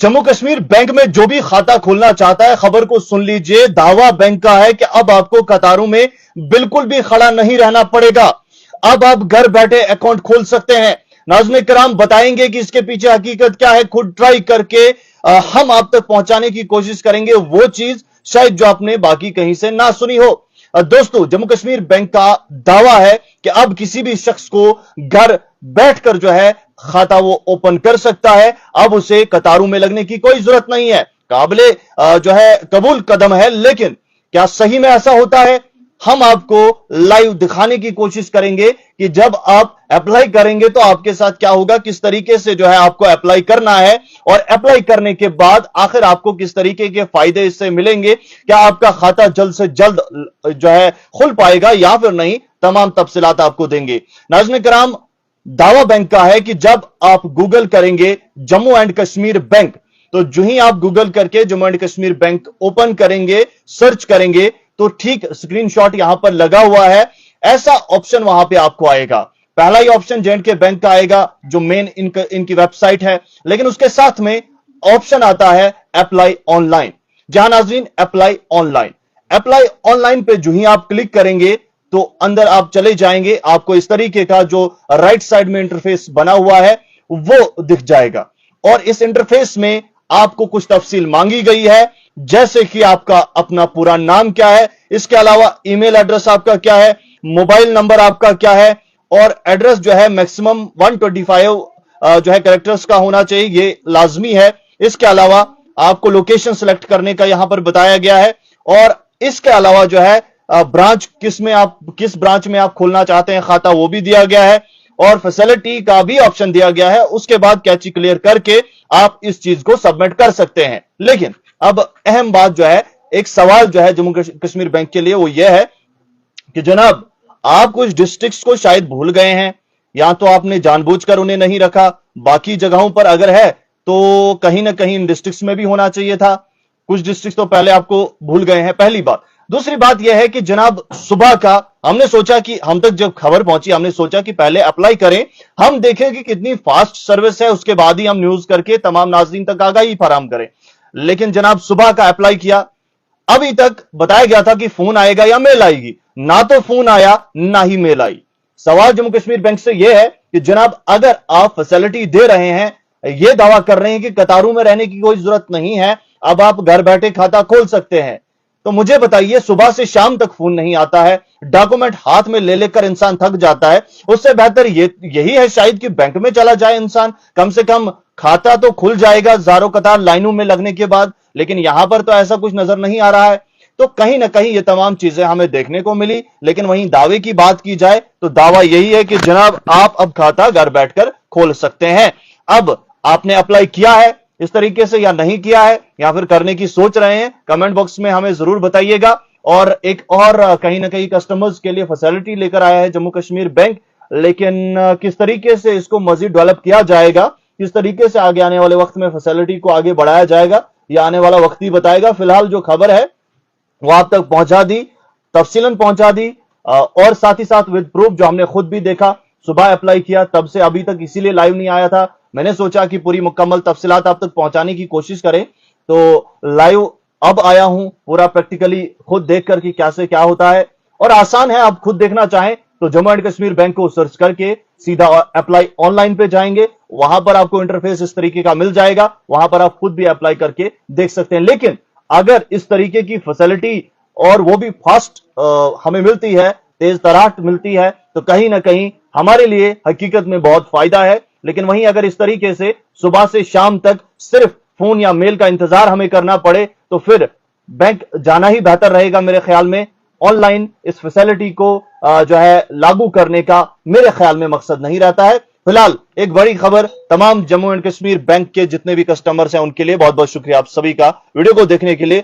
Jammu Kashmir bank में जो भी खाता खोलना चाहता है, खबर को सुन लीजिए। दावा बैंक का है कि अब आपको कतारों में बिल्कुल भी खड़ा नहीं रहना पड़ेगा। अब आप घर बैठे अकाउंट खोल सकते हैं। नाज़रीन किराम, बताएंगे कि इसके पीछे हकीकत क्या है। खुद ट्राई करके हम आप तक पहुंचाने की कोशिश करेंगे वो चीज शायद जो आपने बाकी कहीं से ना सुनी हो। दोस्तों, जम्मू कश्मीर बैंक का दावा है कि अब किसी भी शख्स को घर बैठकर जो है खाता वो ओपन कर सकता है। अब उसे कतारों में लगने की कोई जरूरत नहीं है। काबिले जो है कबूल कदम है, लेकिन क्या सही में ऐसा होता है? हम आपको लाइव दिखाने की कोशिश करेंगे कि जब आप अप्लाई करेंगे तो आपके साथ क्या होगा, किस तरीके से जो है आपको अप्लाई करना है, और अप्लाई करने के बाद आखिर आपको किस तरीके के फायदे इससे मिलेंगे। क्या आपका खाता जल्द से जल्द जो है खुल पाएगा या फिर नहीं, तमाम तफसीलात आपको देंगे। नाज़रीन किराम, दावा बैंक का है कि जब आप गूगल करेंगे जम्मू एंड कश्मीर बैंक, तो जो ही आप गूगल करके Jammu and Kashmir bank open करेंगे, सर्च करेंगे, तो ठीक स्क्रीनशॉट यहां पर लगा हुआ है, ऐसा ऑप्शन वहां पे आपको आएगा। पहला ही ऑप्शन J&K बैंक का आएगा जो मेन इनकी वेबसाइट है, लेकिन उसके साथ में ऑप्शन आता है अप्लाई ऑनलाइन। जहां नाज़रीन अप्लाई ऑनलाइन पे जो ही आप क्लिक करेंगे तो अंदर आप चले जाएंगे। आपको इस तरीके का जो राइट साइड में इंटरफेस बना हुआ है वो दिख जाएगा, और इस इंटरफेस में आपको कुछ तफसील मांगी गई है, जैसे कि आपका अपना पूरा नाम क्या है, इसके अलावा ईमेल एड्रेस आपका क्या है, मोबाइल नंबर आपका क्या है, और एड्रेस जो है मैक्सिमम 125 जो है कैरेक्टर्स का होना चाहिए, ये लाजमी है। इसके अलावा आपको लोकेशन सेलेक्ट करने का यहां पर बताया गया है, और इसके अलावा जो है ब्रांच किस ब्रांच में आप खोलना चाहते हैं खाता, वो भी दिया गया है, और फैसिलिटी का भी ऑप्शन दिया गया है। उसके बाद कैची क्लियर करके आप इस चीज को सबमिट कर सकते हैं। लेकिन अब अहम बात जो है, एक सवाल जो है जम्मू कश्मीर बैंक के लिए, वो यह है कि जनाब आप कुछ डिस्ट्रिक्ट्स को शायद भूल गए हैं, या तो आपने जानबूझकर उन्हें नहीं रखा, बाकी जगहों पर अगर है तो कहीं ना कहीं इन डिस्ट्रिक्ट्स में भी होना चाहिए था। कुछ डिस्ट्रिक्ट्स तो पहले आपको भूल गए हैं, पहली बात। दूसरी बात यह है कि जनाब सुबह का हमने सोचा कि हम तक जब खबर पहुंची, हमने सोचा कि पहले अप्लाई करें, हम देखें कि कितनी फास्ट सर्विस है, उसके बाद ही हम न्यूज करके तमाम नाज़रीन तक आगाही फराहम करें। लेकिन जनाब सुबह का अप्लाई किया, अभी तक बताया गया था कि फोन आएगा या मेल आएगी, ना तो फोन आया ना ही मेल आई। सवाल जम्मू कश्मीर बैंक से यह है कि जनाब अगर आप फैसिलिटी दे रहे हैं, यह दावा कर रहे हैं कि कतारों में रहने की कोई जरूरत नहीं है, अब आप घर बैठे खाता खोल सकते हैं, तो मुझे बताइए सुबह से शाम तक फोन नहीं आता है, डॉक्यूमेंट हाथ में ले लेकर इंसान थक जाता है, उससे बेहतर यही है शायद कि बैंक में चला जाए इंसान, कम से कम खाता तो खुल जाएगा ज़ारो कतार लाइनों में लगने के बाद। लेकिन यहां पर तो ऐसा कुछ नजर नहीं आ रहा है। तो कहीं ना कहीं ये तमाम चीजें हमें देखने को मिली। लेकिन वहीं दावे की बात की जाए तो दावा यही है कि जनाब आप अब खाता घर बैठकर खोल सकते हैं। अब आपने अप्लाई किया है इस तरीके से या नहीं किया है, या फिर करने की सोच रहे हैं, कमेंट बॉक्स में हमें जरूर बताइएगा। और एक और कहीं ना कहीं कस्टमर्स के लिए फैसिलिटी लेकर आया है जम्मू कश्मीर बैंक, लेकिन किस तरीके से इसको मजीद डेवलप किया जाएगा, किस तरीके से आगे आने वाले वक्त में फैसिलिटी को आगे बढ़ाया जाएगा, यह आने वाला वक्त ही बताएगा। फिलहाल जो खबर है वो आप तक पहुंचा दी, तफसीलन पहुंचा दी, और साथ ही साथ विद प्रूफ जो हमने खुद भी देखा। सुबह अप्लाई किया, तब से अभी तक इसीलिए लाइव नहीं आया था। मैंने सोचा कि पूरी मुकम्मल तफसीलात आप तक पहुंचाने की कोशिश करें, तो लाइव अब आया हूं, पूरा प्रैक्टिकली खुद देख कर कि क्या से क्या होता है। और आसान है, आप खुद देखना चाहें तो जम्मू एंड कश्मीर बैंक को सर्च करके सीधा अप्लाई ऑनलाइन पे जाएंगे, वहां पर आपको इंटरफेस इस तरीके का मिल जाएगा, वहां पर आप खुद भी अप्लाई करके देख सकते हैं। लेकिन अगर इस तरीके की फैसिलिटी और वो भी फास्ट हमें मिलती है, तेज तराट मिलती है, तो कहीं ना कहीं हमारे लिए हकीकत में बहुत फायदा है। लेकिन वहीं अगर इस तरीके से सुबह से शाम तक सिर्फ फोन या मेल का इंतजार हमें करना पड़े, तो फिर बैंक जाना ही बेहतर रहेगा मेरे ख्याल में। ऑनलाइन इस फैसिलिटी को जो है लागू करने का मेरे ख्याल में मकसद नहीं रहता है। फिलहाल एक बड़ी खबर तमाम जम्मू एंड कश्मीर बैंक के जितने भी कस्टमर्स हैं उनके लिए, बहुत बहुत शुक्रिया आप सभी का वीडियो को देखने के लिए।